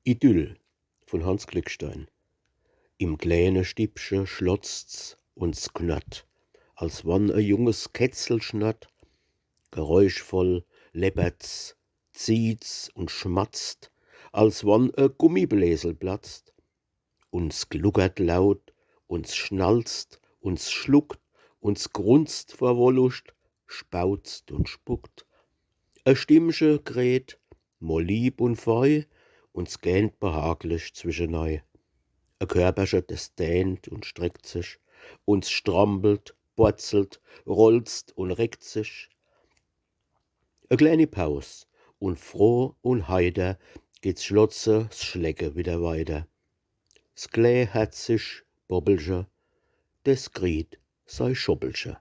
Idyll von Hans Glückstein. Im kleine Stiebsche schlotzt's und's knarrt, als wann junges Kätzl schnatt. Geräuschvoll läppert's, zieht's und schmatzt, als wann Gummibläsel platzt. Und's gluckert laut, und's schnalzt, und's schluckt, und's grunzt vor Wollust, spautzt und spuckt. Stimmche kräht, mal lieb und fei, und's gähnt behaglich zwischenei. Körperche, das dehnt und streckt sich, und's strampelt, borzelt, rollst und reckt sich. Kleine Paus, und froh und heiter geht's Schlotze, s Schlecke wieder weiter. S Klä herzig Bobbelche, des Griet sei Schoppelche.